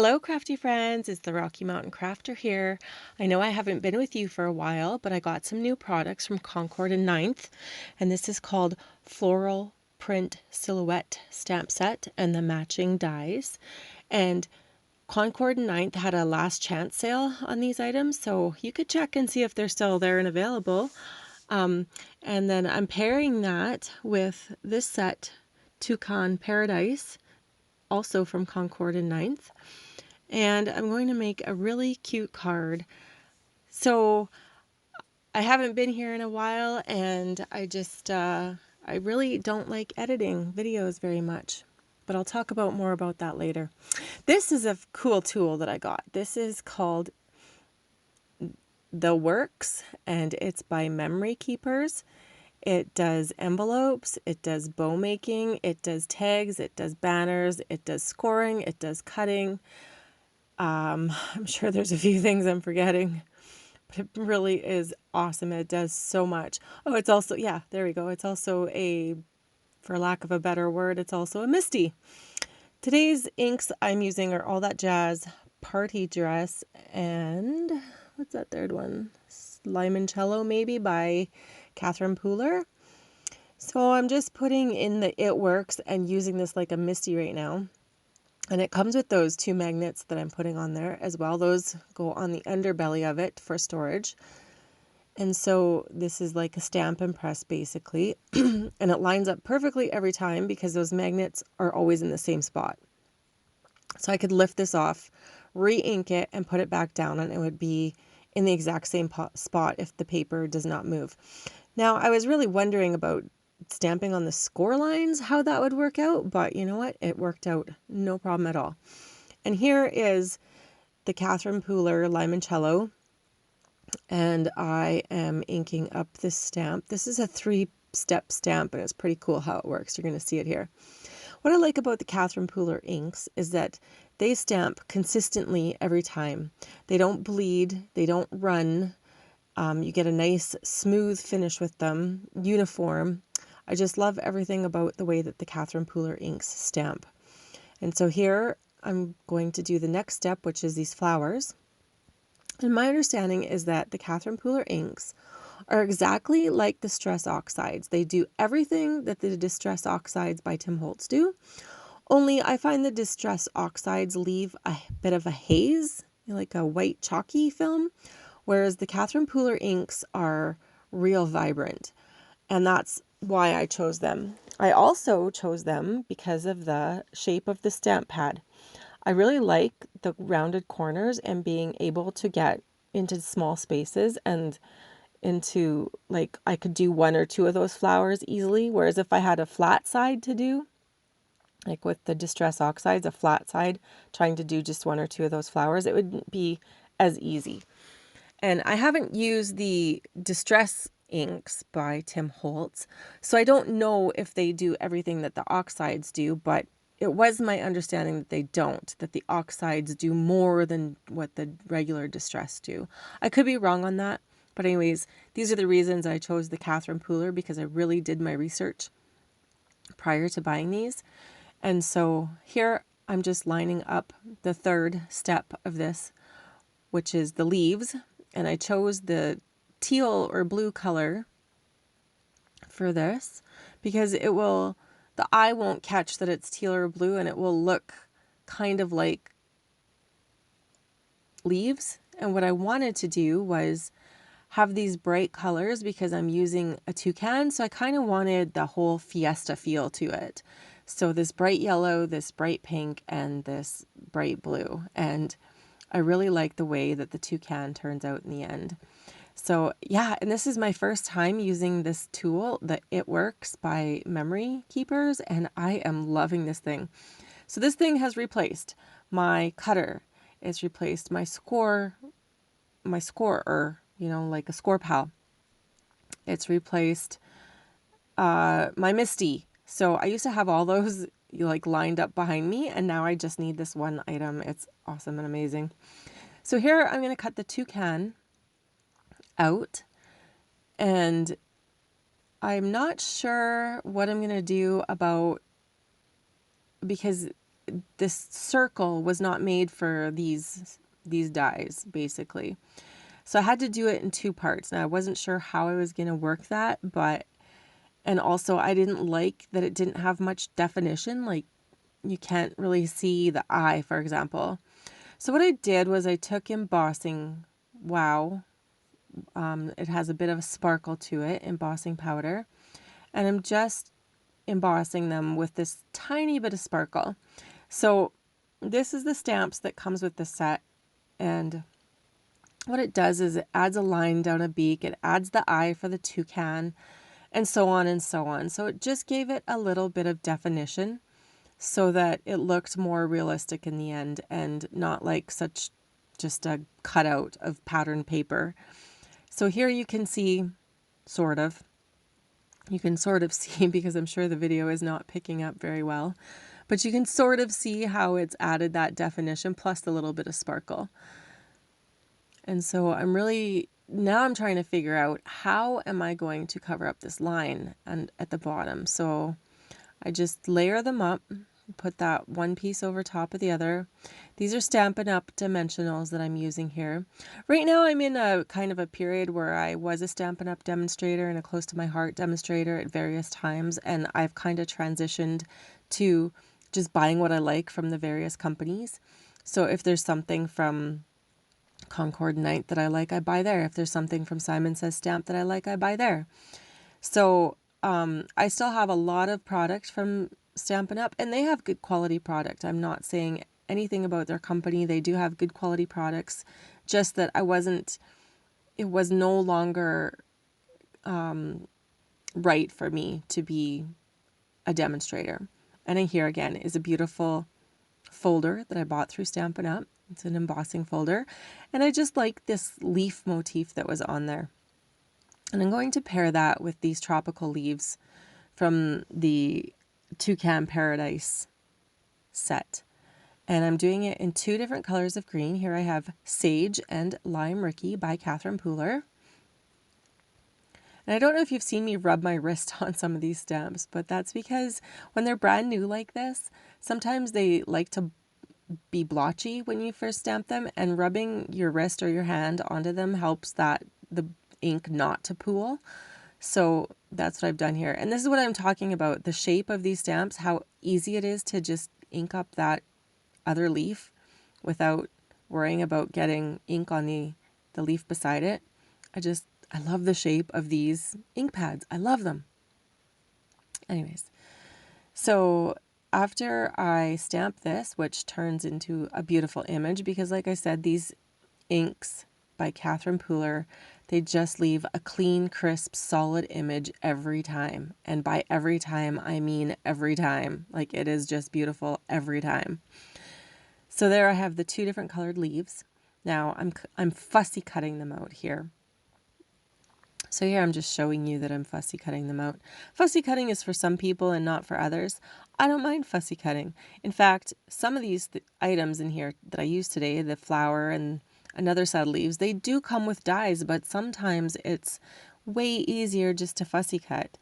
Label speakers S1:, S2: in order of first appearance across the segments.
S1: Hello, crafty friends. It's the Rocky Mountain Crafter here. I know I haven't been with you for a while, but I got some new products from Concord and Ninth, and this is called Floral Print Silhouette Stamp Set and the matching dies. And Concord and Ninth had a last chance sale on these items, so you could check and see if they're still there and available. And then I'm pairing that with this set, Toucan Paradise, also from Concord and Ninth. And I'm going to make a really cute card. So I haven't been here in a while, and I really don't like editing videos very much, but I'll talk about more about that later. This is a cool tool that I got. This is called The Works, and it's by Memory Keepers. It does envelopes, it does bow making, it does tags, it does banners, it does scoring, it does cutting. I'm sure there's a few things I'm forgetting, but it really is awesome. It does so much. Oh, it's also, yeah, there we go. It's also for lack of a better word, it's also a Misty. Today's inks I'm using are All That Jazz Party Dress and what's that third one? Limoncello maybe by Catherine Pooler. So I'm just putting in the It Works and using this like a Misty right now. And it comes with those two magnets that I'm putting on there as well. Those go on the underbelly of it for storage. And so this is like a stamp and press basically. And it lines up perfectly every time because those magnets are always in the same spot. So I could lift this off, re-ink it, and put it back down, and it would be in the exact same spot if the paper does not move. Now, I was really wondering about stamping on the score lines, how that would work out, but you know what? It worked out no problem at all. And here is the Catherine Pooler Limoncello, and I am inking up this stamp. This is a 3-step stamp, and it's pretty cool how it works. You're going to see it here. What I like about the Catherine Pooler inks is that they stamp consistently every time. They don't bleed, they don't run. You get a nice smooth finish with them, uniform. I just love everything about the way that the Catherine Pooler inks stamp. And so here I'm going to do the next step, which is these flowers. And my understanding is that the Catherine Pooler inks are exactly like the Distress Oxides. They do everything that the Distress Oxides by Tim Holtz do, only I find the Distress Oxides leave a bit of a haze, like a white chalky film, whereas the Catherine Pooler inks are real vibrant, and that's why I chose them. I also chose them because of the shape of the stamp pad. I really like the rounded corners and being able to get into small spaces and into, like, I could do one or two of those flowers easily, whereas if I had a flat side to do, like with the Distress Oxides, a flat side, trying to do just one or two of those flowers, it wouldn't be as easy. And I haven't used the Distress inks by Tim Holtz, so I don't know if they do everything that the oxides do, but it was my understanding that they don't, that the oxides do more than what the regular Distress do. I could be wrong on that, but anyways, these are the reasons I chose the Catherine Pooler, because I really did my research prior to buying these. And so here I'm just lining up the third step of this, which is the leaves. And I chose the teal or blue color for this because the eye won't catch that it's teal or blue, and it will look kind of like leaves. And what I wanted to do was have these bright colors because I'm using a toucan. So I kind of wanted the whole fiesta feel to it. So this bright yellow, this bright pink, and this bright blue. And I really like the way that the toucan turns out in the end. So yeah, and this is my first time using this tool, the It Works by Memory Keepers, and I am loving this thing. So this thing has replaced my cutter. It's replaced my scorer, like a score pal. It's replaced my Misty. So I used to have all those like lined up behind me, and now I just need this one item. It's awesome and amazing. So here I'm going to cut the toucan out, and I'm not sure what I'm going to do because this circle was not made for these dies, basically. So I had to do it in two parts. Now I wasn't sure how I was going to work that, and also I didn't like that it didn't have much definition. Like you can't really see the eye, for example. So what I did was I took embossing wow. It has a bit of a sparkle to it, embossing powder. And I'm just embossing them with this tiny bit of sparkle. So this is the stamps that comes with the set. And what it does is it adds a line down a beak. It adds the eye for the toucan and so on and so on. So it just gave it a little bit of definition so that it looked more realistic in the end and not like such just a cutout of pattern paper. So here you can see sort of. You can sort of see, because I'm sure the video is not picking up very well, but you can sort of see how it's added that definition plus the little bit of sparkle. And so now I'm trying to figure out how am I going to cover up this line and at the bottom. So I just layer them up, put that one piece over top of the other. These are Stampin' Up! Dimensionals that I'm using here. Right now I'm in a kind of a period where I was a Stampin' Up! Demonstrator and a close to my heart demonstrator at various times, and I've kind of transitioned to just buying what I like from the various companies. So if there's something from Concord Night that I like, I buy there. If there's something from Simon Says Stamp that I like, I buy there. So I still have a lot of product from Stampin' Up! And they have good quality product. I'm not saying anything about their company. They do have good quality products. Just that it was no longer right for me to be a demonstrator. And here again is a beautiful folder that I bought through Stampin' Up! It's an embossing folder. And I just like this leaf motif that was on there. And I'm going to pair that with these tropical leaves from the Toucan Paradise set. And I'm doing it in two different colors of green. Here I have Sage and Lime Ricky by Catherine Pooler. And I don't know if you've seen me rub my wrist on some of these stamps, but that's because when they're brand new like this, sometimes they like to be blotchy when you first stamp them, and rubbing your wrist or your hand onto them helps the ink not to pool. So that's what I've done here. And this is what I'm talking about, the shape of these stamps, how easy it is to just ink up that other leaf without worrying about getting ink on the leaf beside it. I love the shape of these ink pads. I love them. Anyways, so after I stamp this, which turns into a beautiful image, because like I said, these inks by Catherine Pooler, they just leave a clean, crisp, solid image every time. And by every time, I mean every time. Like it is just beautiful every time. So there I have the two different colored leaves. Now I'm fussy cutting them out here. So here I'm just showing you that I'm fussy cutting them out. Fussy cutting is for some people and not for others. I don't mind fussy cutting. In fact, some of these items in here that I use today, the flower and another set of leaves, they do come with dies, but sometimes it's way easier just to fussy cut.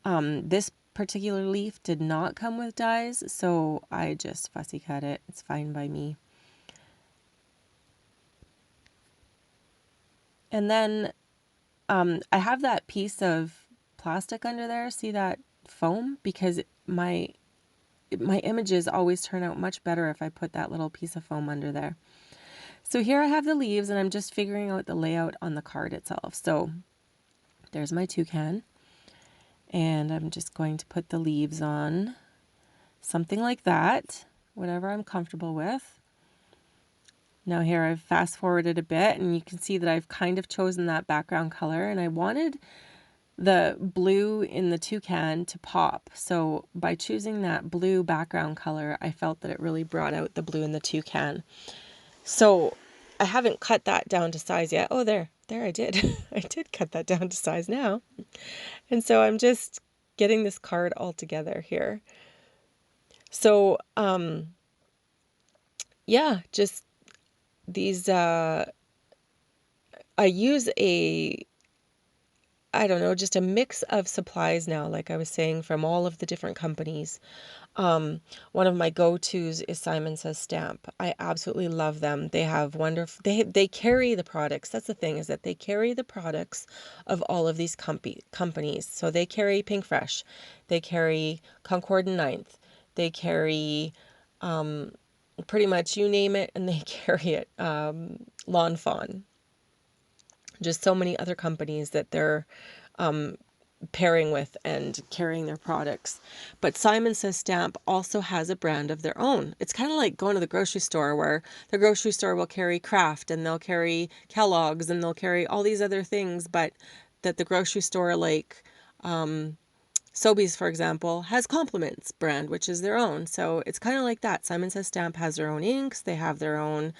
S1: This particular leaf did not come with dies, so I just fussy cut it. It's fine by me. And then I have that piece of plastic under there. See that foam? Because my images always turn out much better if I put that little piece of foam under there. So here I have the leaves, and I'm just figuring out the layout on the card itself. So there's my toucan, and I'm just going to put the leaves on something like that, whatever I'm comfortable with. Now here I've fast forwarded a bit, and you can see that I've kind of chosen that background color, and I wanted the blue in the toucan to pop. So by choosing that blue background color, I felt that it really brought out the blue in the toucan. So I haven't cut that down to size yet. Oh, there I did. I did cut that down to size now. And so I'm just getting this card all together here. So, yeah, just these, I use a I don't know, just a mix of supplies now, like I was saying, from all of the different companies. One of my go-tos is Simon Says Stamp. I absolutely love them. They have wonderful, they carry the products. That's the thing, is that they carry the products of all of these companies. So they carry Pink Fresh, they carry Concord and Ninth, they carry pretty much you name it, and they carry it. Lawn Fawn. Just so many other companies that they're pairing with and carrying their products. But Simon Says Stamp also has a brand of their own. It's kind of like going to the grocery store, where the grocery store will carry Kraft and they'll carry Kellogg's and they'll carry all these other things, but that the grocery store, like Sobeys, for example, has Compliments brand, which is their own. So it's kind of like that. Simon Says Stamp has their own inks, they have their own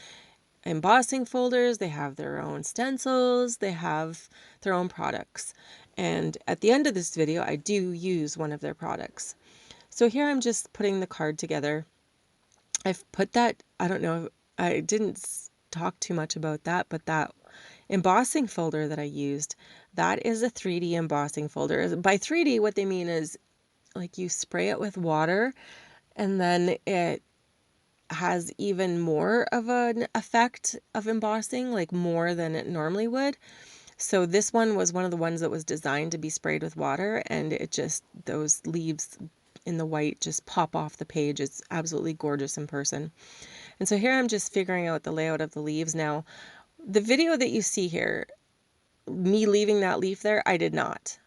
S1: embossing folders, they have their own stencils, they have their own products. And at the end of this video, I do use one of their products. So here I'm just putting the card together. I've put that, I don't know, I didn't talk too much about that, but that embossing folder that I used, that is a 3D embossing folder. By 3D, what they mean is like you spray it with water and then it has even more of an effect of embossing, like more than it normally would. So this one was one of the ones that was designed to be sprayed with water, and it just, those leaves in the white just pop off the page. It's absolutely gorgeous in person. And so here I'm just figuring out the layout of the leaves. Now, the video that you see here, me leaving that leaf there, I did not.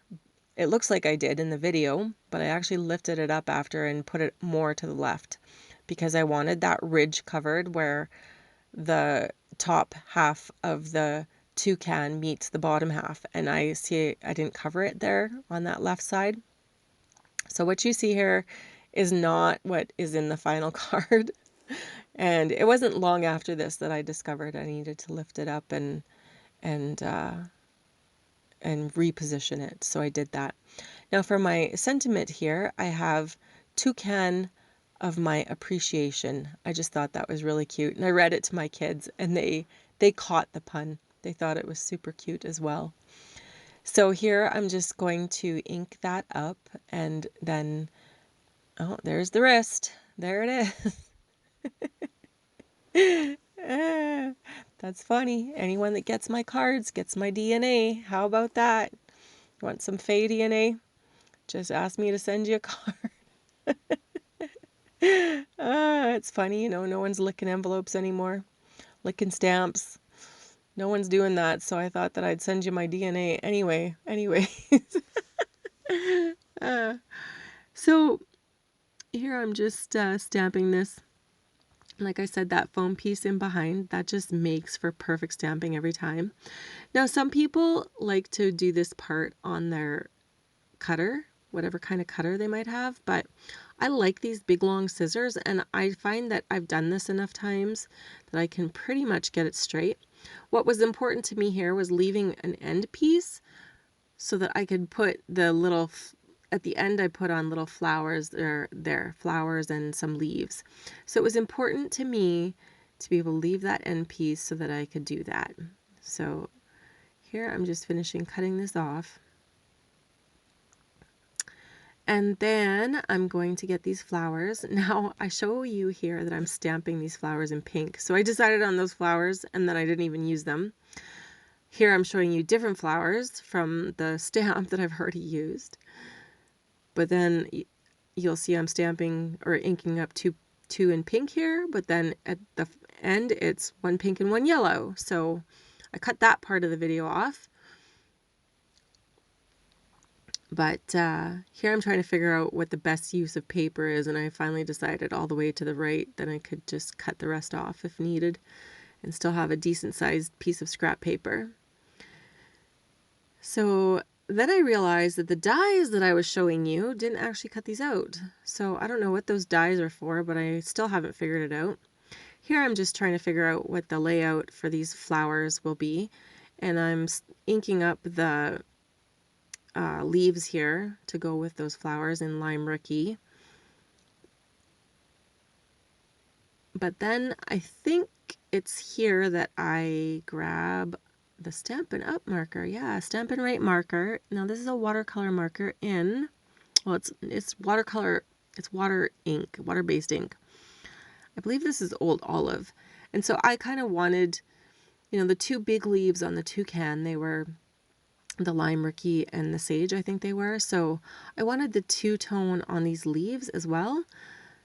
S1: It looks like I did in the video, but I actually lifted it up after and put it more to the left because I wanted that ridge covered where the top half of the toucan meets the bottom half, and I see I didn't cover it there on that left side. So what you see here is not what is in the final card. And it wasn't long after this that I discovered I needed to lift it up and reposition it. So I did that. Now for my sentiment here, I have Toucan of my appreciation. I just thought that was really cute. And I read it to my kids and they caught the pun. They thought it was super cute as well. So here I'm just going to ink that up, and then, oh, there's the wrist. There it is. That's funny. Anyone that gets my cards gets my DNA. How about that? You want some Faye DNA? Just ask me to send you a card. It's funny, no one's licking envelopes anymore. Licking stamps. No one's doing that, so I thought that I'd send you my DNA anyway. So here I'm just stamping this. Like I said, that foam piece in behind, that just makes for perfect stamping every time. Now, some people like to do this part on their cutter, whatever kind of cutter they might have, but I like these big long scissors, and I find that I've done this enough times that I can pretty much get it straight. What was important to me here was leaving an end piece so that I could put the little, at the end I put on little flowers, there, flowers and some leaves. So it was important to me to be able to leave that end piece so that I could do that. So here I'm just finishing cutting this off. And then I'm going to get these flowers. Now I show you here that I'm stamping these flowers in pink. So I decided on those flowers and then I didn't even use them. Here I'm showing you different flowers from the stamp that I've already used. But then you'll see I'm stamping or inking up two in pink here, but then at the end it's one pink and one yellow. So I cut that part of the video off. But here I'm trying to figure out what the best use of paper is, and I finally decided all the way to the right that I could just cut the rest off if needed and still have a decent sized piece of scrap paper. So then I realized that the dies that I was showing you didn't actually cut these out. So I don't know what those dies are for, but I still haven't figured it out. Here I'm just trying to figure out what the layout for these flowers will be, and I'm inking up the leaves here to go with those flowers in Lime Rookie. But then I think it's here that I grab the Stampin' Up marker. Yeah, Stampin' Right marker. Now this is a watercolor marker in, well, it's watercolor, it's water ink, water-based ink. I believe this is Old Olive. And so I kind of wanted, you know, the two big leaves on the Toucan, they were the Lime Rookie and the Sage, I think they were. So I wanted the two-tone on these leaves as well.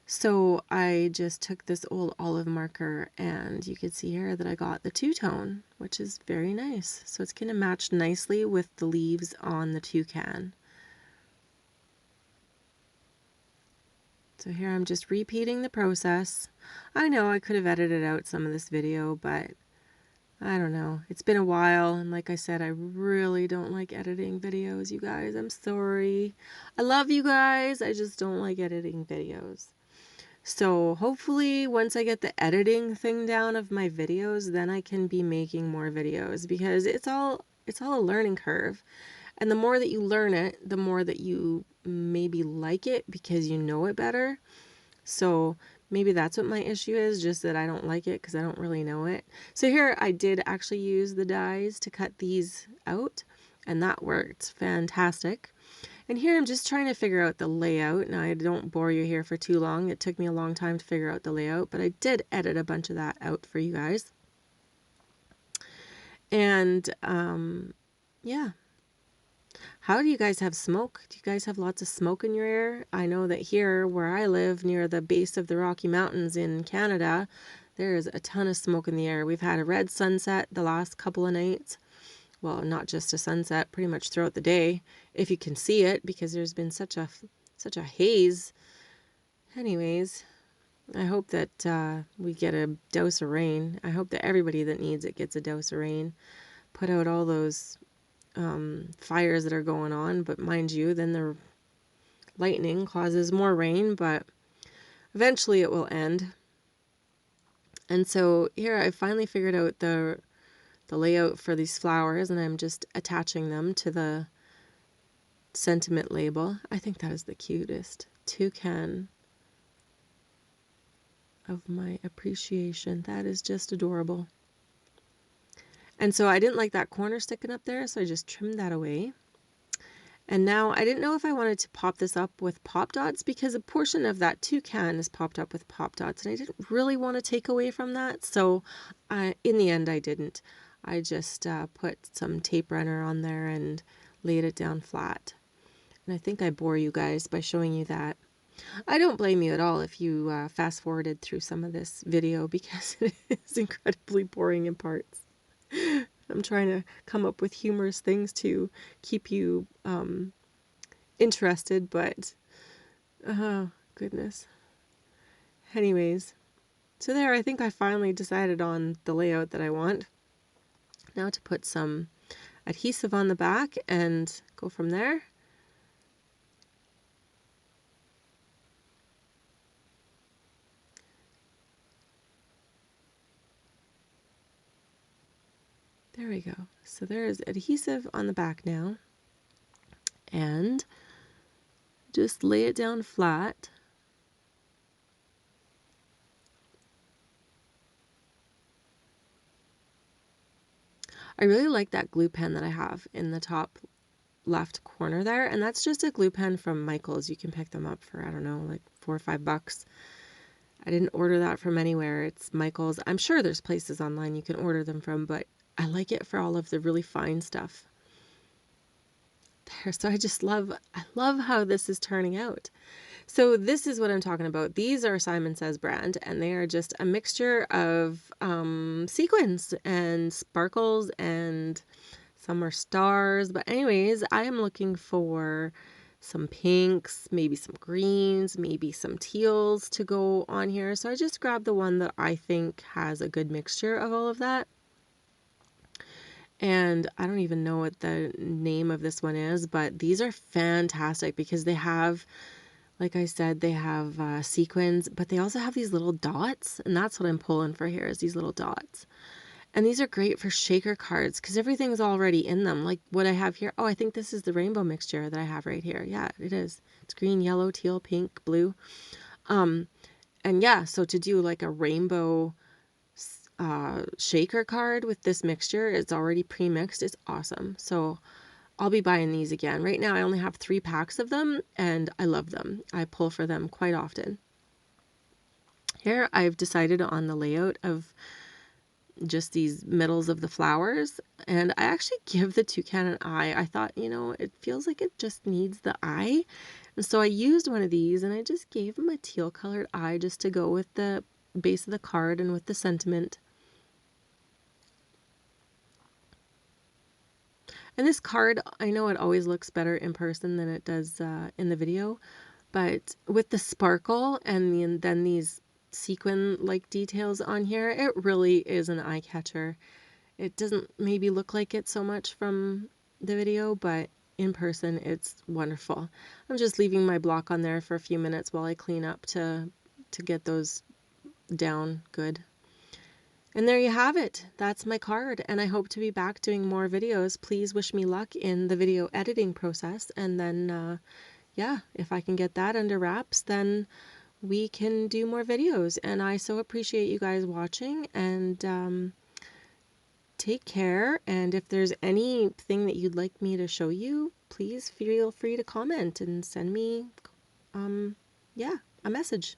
S1: So I just took this Old Olive marker, and you can see here that I got the two-tone, which is very nice. So it's going to match nicely with the leaves on the Toucan. So here I'm just repeating the process. I know I could have edited out some of this video, but I don't know. It's been a while, and like I said, I really don't like editing videos, you guys. I'm sorry. I love you guys. I just don't like editing videos. So hopefully once I get the editing thing down of my videos, then I can be making more videos, because it's all a learning curve. And the more that you learn it, the more that you maybe like it because you know it better. So maybe that's what my issue is, just that I don't like it because I don't really know it. So here I did actually use the dies to cut these out, and that worked fantastic. And here I'm just trying to figure out the layout. Now I don't bore you here for too long. It took me a long time to figure out the layout, but I did edit a bunch of that out for you guys. And yeah. How do you guys have smoke? Do you guys have lots of smoke in your air? I know that here where I live near the base of the Rocky Mountains in Canada, there is a ton of smoke in the air. We've had a red sunset the last couple of nights. Well, not just a sunset, pretty much throughout the day, if you can see it, because there's been such a haze. Anyways, I hope that we get a dose of rain. I hope that everybody that needs it gets a dose of rain. Put out all those fires that are going on, but mind you, then the lightning causes more rain, but eventually it will end. And so here I finally figured out the layout for these flowers, and I'm just attaching them to the sentiment label. I think that is the cutest. Toucan of my appreciation. That is just adorable. And so I didn't like that corner sticking up there, so I just trimmed that away. And now I didn't know if I wanted to pop this up with pop dots, because a portion of that Toucan is popped up with pop dots, and I didn't really want to take away from that. So in the end I didn't. I just put some tape runner on there and laid it down flat. And I think I bore you guys by showing you that. I don't blame you at all if you fast forwarded through some of this video, because it is incredibly boring in parts. I'm trying to come up with humorous things to keep you interested, but oh goodness. Anyways, so there, I think I finally decided on the layout that I want. Now to put some adhesive on the back and go from there. There we go. So there's adhesive on the back now. And just lay it down flat. I really like that glue pen that I have in the top left corner there, and that's just a glue pen from Michael's. You can pick them up for, I don't know, like $4 or $5. I didn't order that from anywhere. It's Michael's. I'm sure there's places online you can order them from, but I like it for all of the really fine stuff there. So I love how this is turning out. So this is what I'm talking about. These are Simon Says brand, and they are just a mixture of sequins and sparkles, and some are stars. But anyways, I am looking for some pinks, maybe some greens, maybe some teals to go on here. So I just grabbed the one that I think has a good mixture of all of that. And I don't even know what the name of this one is, but these are fantastic because they have, like I said, they have sequins, but they also have these little dots, and that's what I'm pulling for here, is these little dots. And these are great for shaker cards because everything's already in them. Like what I have here. Oh, I think this is the rainbow mixture that I have right here. Yeah, it is. It's green, yellow, teal, pink, blue. And yeah, so to do like a rainbow shaker card with this mixture. It's already pre-mixed. It's awesome. So I'll be buying these again. Right now I only have 3 packs of them and I love them. I pull for them quite often. Here I've decided on the layout of just these middles of the flowers, and I actually give the toucan an eye. I thought, you know, it feels like it just needs the eye, and so I used one of these and I just gave him a teal colored eye just to go with the base of the card and with the sentiment. And this card, I know it always looks better in person than it does in the video, but with the sparkle and then these sequin-like details on here, it really is an eye catcher. It doesn't maybe look like it so much from the video, but in person it's wonderful. I'm just leaving my block on there for a few minutes while I clean up to get those down good. And there you have it. That's my card, and I hope to be back doing more videos. Please wish me luck in the video editing process, and then yeah, if I can get that under wraps, then we can do more videos. And I so appreciate you guys watching, and take care. And if there's anything that you'd like me to show you, please feel free to comment and send me, yeah, a message.